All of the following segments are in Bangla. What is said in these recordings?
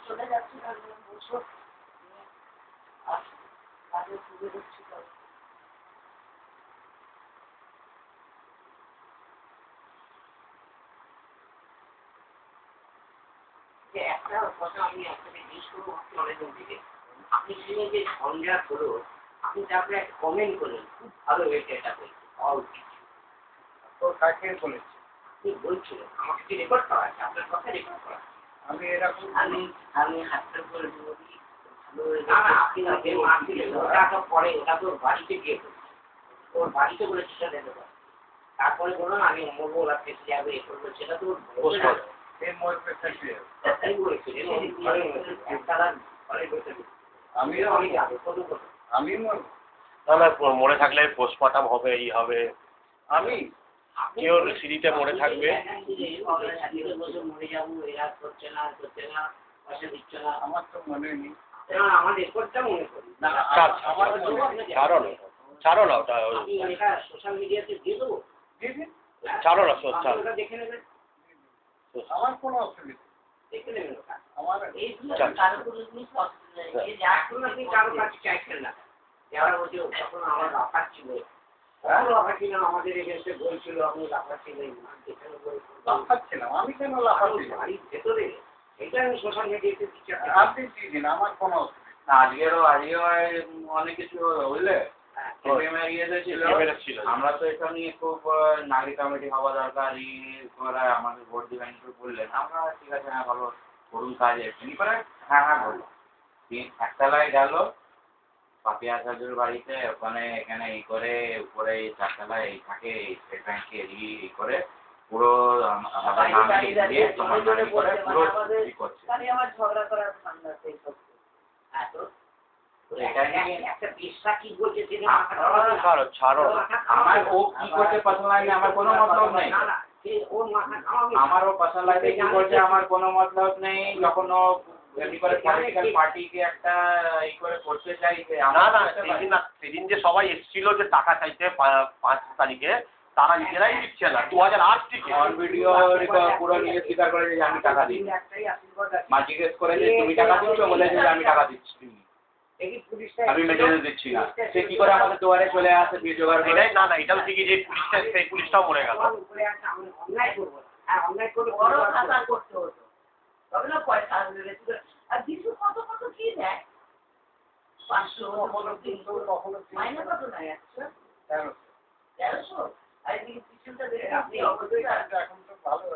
চলে যাচ্ছি বলছো আগে তুলে দিচ্ছি একটা কথা আমি আপনাকে জিজ্ঞেস করবো অনেকদিন থেকে আপনি শুনে যে সন্ধ্যা হলো আপনি তারপরে একটা কমেন্ট করলেন খুব ভালো হয়েছে এটা বলছে অল কিছু তো কাকে বলেছি আপনি বলছিলেন আমাকে কি রেকর্ড করা আছে আপনার কথা রেকর্ড করা আমি এরকম আমি হাতটা করে বলি আপনি ওটা তো পরে ওটা তো বাড়িতে গিয়ে ওর বাড়িতে বলে সেটা দিতে পারে তারপরে বলুন আমি মরবো ওরা ফেসে যাবে এ করবো সেটা তো মরে থাকলে পোস্টমর্টম হবে এই হবে আমি কেউ সিঁড়িতে মরে থাকবে মরে যাবো এরা করছে না পয়সা দিচ্ছে না আমার তো মনে নেই আমার রেকর্ডটা মনে করি ছাড়ো না ওটা সোশ্যাল মিডিয়াতে দিয়ে দেবো ছাড়ো না দেখে নেবেন আমার কোনো অসুবিধা দেখে নেবেন আমার আপনি কারো কাছে চাইছেন না যারা বলছে তখন আমার রাখার ছিল রাখা ছিল আমাদের এগেন্সে বলছিল আপনি রাখা ছিলেন লাফাচ্ছিলাম আমি কেন লাফাচ্ছি বাড়ির ভেতরে এটা আমি সোশ্যাল মিডিয়াতে দিচ্ছি আপনি দিন আমার কোনো অসুবিধা আজকেও অনেক কিছু বুঝলে আমরা তো এটা নিয়ে খুব নারী কমিটি হওয়া দরকার আমাদের ভোট দিবেন বললেন আমরা ঠিক আছে হ্যাঁ ভালো করুন কাজ এমনি করে হ্যাঁ বললো একতলায় গেল পাপিয়া সাজুর বাড়িতে ওখানে এখানে এই করে উপরে চারতলায় এই থাকে স্টেট ব্যাংকে এই করে পুরো ঝগড়া করার ঠান্ডা একটা পেশা কি বলছে ছাড়ো আমার ও কি করছে পার্সোনাল লাইফে আমার কোনো মতলব নেই আমারও পার্সোনাল লাইফে কি করছে আমার কোনো মতলব নেই যখন ও পলিটিক্যাল পার্টিকে একটা এই করে করতে চাইছে সেদিন যে সবাই এসেছিল যে টাকা চাইতে 5 তারিখে তারা নিজেরাই দিচ্ছে না 2008 থেকে ভিডিও পুরো নিয়ে স্বীকার করেছে যে আমি টাকা দিই মা জিজ্ঞেস করে যে তুমি টাকা দিচ্ছ বলেছে যে আমি টাকা দিচ্ছি আমি মেটেরিয়াল দিচ্ছি না সে কি করে আমাদের দুয়ারে চলে আসে বিয়ে জোগাড় করে না এটাও ঠিকই যে পুলিশটা সেই পুলিশটাও মরে গেল তবে না পয়সা আসবে আর কিছু কত কি দেয় 500 মাইনে কত নাই 1300 আর এই কিছুটা দেখে আপনি অবশ্যই এখন তো ভালো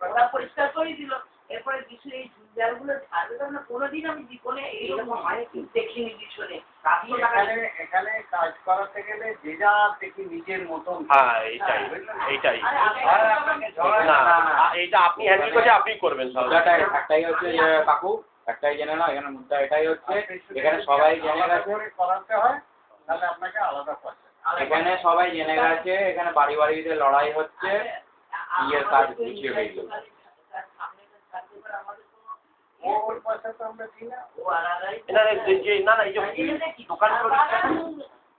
ওরা পরিষ্কার করে দিল এরপরে কিছু এই ঝুলঝালগুলো ছাড়বে না কোনোদিন আমি জীবনে এইরকম মানে দেখিনি পিছনে এখানে কাজ করাতে গেলে যে যা দেখি নিজের মতন হ্যাঁ এইটাই না এইটা আপনি হ্যান্ডেল করে আপনি করবেন একটাই হচ্ছে কাকু একটাই জেনে না এখানে মুদ্রা এটাই হচ্ছে এখানে সবাই জেনে গেছে করাতে হয় তাহলে আপনাকে আলাদা পয়সা এখানে সবাই জেনে গেছে এখানে বাড়িতে লড়াই হচ্ছে ইয়ের কাজ পিছিয়ে হয়ে গেল ওর পয়সা তো আমরা দিই না ও আলাদাই না এই যে দোকানগুলো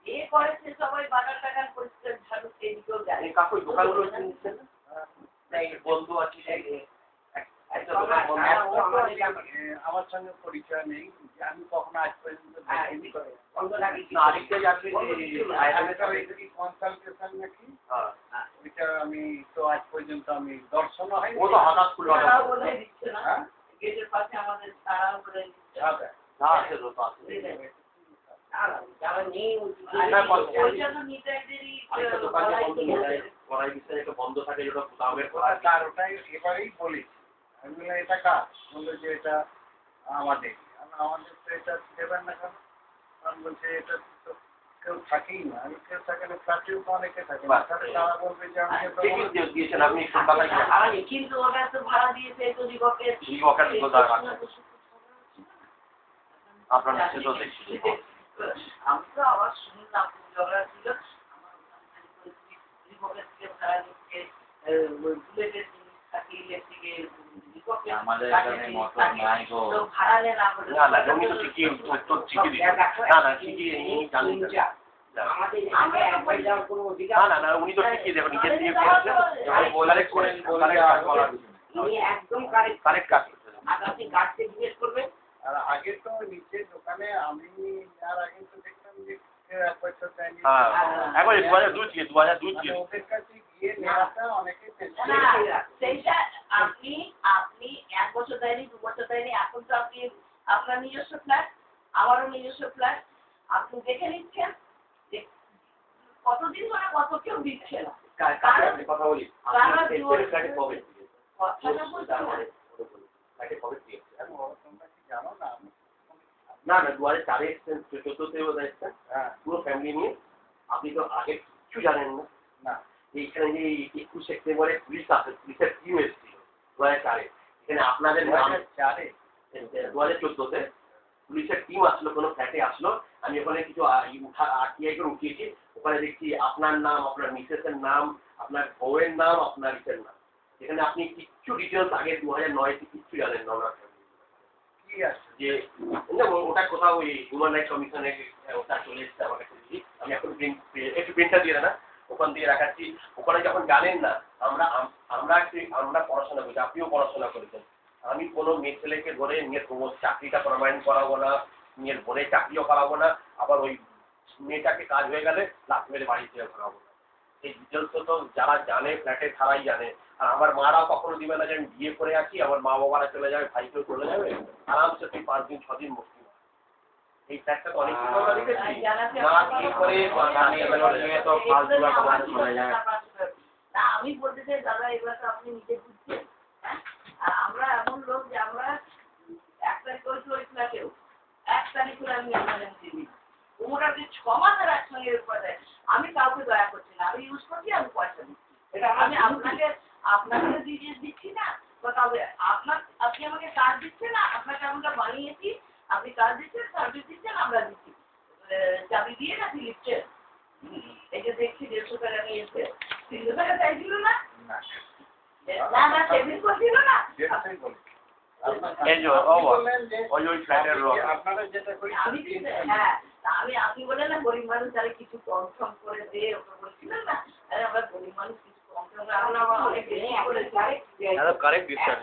এ করেছে সবাই বাগান টাগান পরিষ্কার ঝাড়ু এদিকেও যায় কাকু দোকানগুলো নিচ্ছেন না এই বন্ধু আছে আমার সঙ্গে পরিচয় নেই আমি কখনো আজ পর্যন্ত আরেকটা যাচ্ছে কনসালটেশন নাকি ওইটা আমি তো আজ পর্যন্ত আমি দর্শন হয় ও তো হঠাৎ করে দিচ্ছে না গেটের পাশে আমাদের তারা করে দিচ্ছে না আছে তো আছে যারা নেই বন্ধ থাকে যেটা ওটাই এবারেই বলেছি আমি বললাম এটা কাজ বললো যে এটা আমাদের আমাদের তো এটা দেবেন না কেন? কারণ বলছে এটা তো কেউ থাকেই না, আমি কেউ থাকে না, ফ্ল্যাটেও তো অনেকে থাকে না, তাহলে তারা বলবে যে আমি ঠিকই দিয়েছেন আপনি কলকাতায় গিয়ে ভাড়া নেই, কিন্তু ওরা তো ভাড়া দিয়েছে তো রিবকের রিবকের দুটো দাগ আছে। আপনার নিচে তো দেখছি আমি তো আবার শুনলাম ঝগড়া ছিল রিবকের থেকে ভাড়া নিচ্ছে বুলেটের জিনিস থাকে ইলেকট্রিকের আমাদের এখানে মোটর নাই গো। ভাড়া নেন না না উনি তো ঠিকই উত্তর ঠিকই দিচ্ছেন না না ঠিকই উনি জানেন না। আমাদের এখানে একবার যাওয়ার কোনো অধিকার না না না উনি তো ঠিকই দেখুন নিজের দিয়ে করেছেন কারেক্ট করেন উনি একদম কারেক্ট কারেক্ট কাজ করছেন। আর আপনি গাছকে জিজ্ঞেস করবেন আর আগে তো নিচে দোকানে আমি আর আগে তো দেখলাম যে কেউ 1 বছর চাইনি, হ্যাঁ একবার 2002 থেকে 2002 মানে থেকে ওদের কাছে গিয়ে নেওয়াটা অনেকে না, সেইটা আপনি 1 বছর দেয়নি 2 বছর দেয়নি, এখন তো আপনি আপনার নিজস্ব ফ্ল্যাট, আমারও নিজস্ব ফ্ল্যাট, আপনি দেখে নিচ্ছেন যে কতদিন ধরে কত কেউ দিচ্ছে না। কথা বলি কারণ ফ্ল্যাটে কবে কথাটা বলতে হবে। ফ্ল্যাটে কবে দিয়েছে তোমরা কি জানো না? না না 2004 এসেছেন 14তেও এসেছেন হ্যাঁ পুরো ফ্যামিলি নিয়ে আপনি তো আগে কিছু জানেন না। না এইখানে যে 21 সেপ্টেম্বরে পুলিশ আসে পুলিশের টিম এসেছিল 2004 এখানে আপনাদের নাম 2004 2014তে পুলিশের টিম আসলো কোনো ফ্ল্যাটে আসলো আমি ওখানে কিছু আরটিআই করে উঠিয়েছি ওখানে দেখছি আপনার নাম আপনার মিসেসের নাম আপনার বউয়ের নাম আপনার ইসের নাম এখানে আপনি কিচ্ছু ডিটেলস আগে 2009 কিচ্ছু জানেন না ওনার কি আছে যে ওটা কোথাও ওই হিউম্যান রাইটস কমিশনে ওটা চলে এসেছে আমার কাছে দিদি আমি এখন একটু প্রিন্টটা দিয়ে না ওখান দিয়ে রাখাচ্ছি ওখানে যখন জানেন না আমরা পড়াশোনা করছি আপনিও পড়াশোনা করেছেন আমি কোনো মেয়ে ছেলেকে ধরে মেয়ের চাকরিটা পার্মানেন্ট করাবো না মেয়ের বোনের চাকরিও করাবো না আবার ওই মেয়েটাকে কাজ হয়ে গেলে লাভ মেরে বাড়ি থেকে করাবো না এই ডিটেলস তো যারা জানে ফ্ল্যাটে তারাই জানে আর আমার মারাও কখনো দিবে না যে আমি বিয়ে করে আছি আমার মা বাবারা চলে যাবে ভাইকেও চলে যাবে আরামসে তুই 5 দিন 6 দিন মুক্তি এই ফ্ল্যাটটা তো অনেক কিছু আমরা দেখেছি মা বিয়ে করে নিয়ে তো ফালতু একটা চলে যায়। না আমি বলতে চাই দাদা এবার তো আপনি নিজে বুঝছেন আর আমরা এমন লোক যে আমরা 1 তারিখ করেছি ওই ফ্ল্যাটেও 1 তারিখ করে আমি এমার্জেন্সি দিই মোটামুটি 6 মাসের একসঙ্গে পয়সা আমি কাউকে দয়া করছি না আমি ইউজ করছি আমি পয়সা দিচ্ছি এটা আমি আপনাকে দিয়ে দিচ্ছি না তবে আপনি আমাকে কাজ দিচ্ছেন না আপনাকে আমরা বানিয়েছি আপনি কাজ দিচ্ছেন সার্ভিস দিচ্ছেন আমরা দিচ্ছি চাবি দিয়ে না লিখছেন এই যে দেখছি 150 টাকা নিয়েছে 300 টাকা চাইছিল না না সেভিং করছিল না এই যে ওই ফ্ল্যাটের আপনারা যেটা করি আমি হ্যাঁ আমি বলে না গরিব মানুষ যারা কিছু কম সম করে দিয়ে ওকে বলছিলাম না আরে আমরা গরিব মানুষ কিছু কম সম আমরা অনেক বেশি করে কারেক্ট ডিসকাউন্ট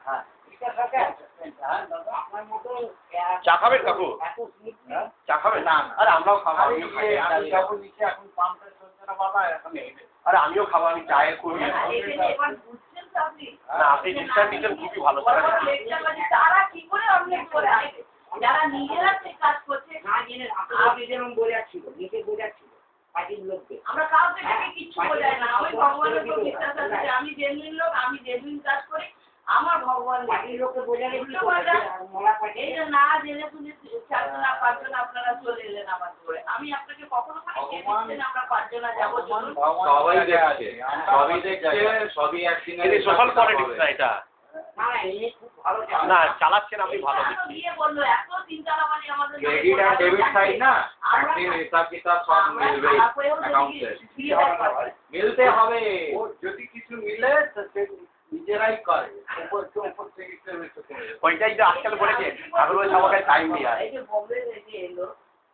হ্যাঁ চা খাবেন কাকু চা খাবেন না আরে আমরাও খাবো আমিও খাই আমি যাবো নিচে এখন পাম্পটা চলছে না বাবা এখন আরে আমিও খাবো আমি চায়ের খুবই এবার বুঝছেন তো আপনি না আপনি ডিসকাউন্ট দিচ্ছেন খুবই ভালো তারা কি করে অনলাইন করে আসে যারা নিজেরা কাজ করছে আপনি যেমন বোঝা ছিল নিজে বোঝা ছিল পার্টির লোকদের আমরা কাউকে ডেকে কিচ্ছু বোঝাই না আমি ভগবানের উপর বিশ্বাস আছে আমি জেনুইন লোক আমি জেনুইন কাজ করি আমার ভগবান পার্টির লোককে বোঝালে এই যে না জেনে শুনে 4 জন 5 জন আপনারা চলে এলেন আমার করে আমি আপনাকে কখনো আমরা 5 জন যাবো সবাই দেখছে সবই একদিনে সোশ্যাল পলিটিক্স না এটা না এই খুব ভালো না চালাচ্ছেন আপনি ভালো দেখছি দিয়ে বললো এত চিন্তাবাজি আমাদের ক্রেডিট আর ডেবিট সাইড না একদিন হিসাব কিতাব সব মিলবে অ্যাকাউন্টে মিলতে হবে ও যদি কিছু মিলে তো সে নিজেরাই করে উপর থেকে ওইটাই তো আজকাল বলেছে আগের সবাই টাইম দিয়ে এই যে বম্বে থেকে এলো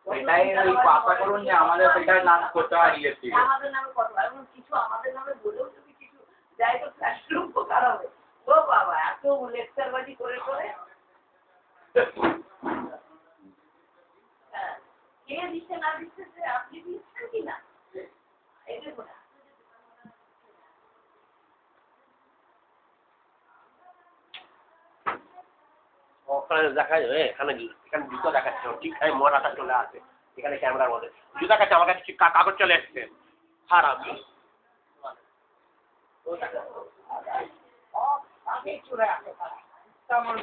এটাই ওই আশা করুন যে আমাদের সেটাই নাম করতে হয় ইলেকট্রিক আমাদের নামে কত এমন কিছু আমাদের নামে বলেও যদি কিছু যাই তো ফ্ল্যাশের উপকার হবে ও বাবা এত লেকচারবাজি করে করে কে দিচ্ছে না দিচ্ছে যে আপনি দিচ্ছেন কি না এই দেখুন ওখানে দেখা যাবে এখানে জুতো দেখাচ্ছে ঠিক মরাটা চলে আসে এখানে ক্যামেরার মধ্যে জুতো দেখাচ্ছে আমার কাছে কাগজ চলে এসছে খারাপ আমি চলে আসে আমার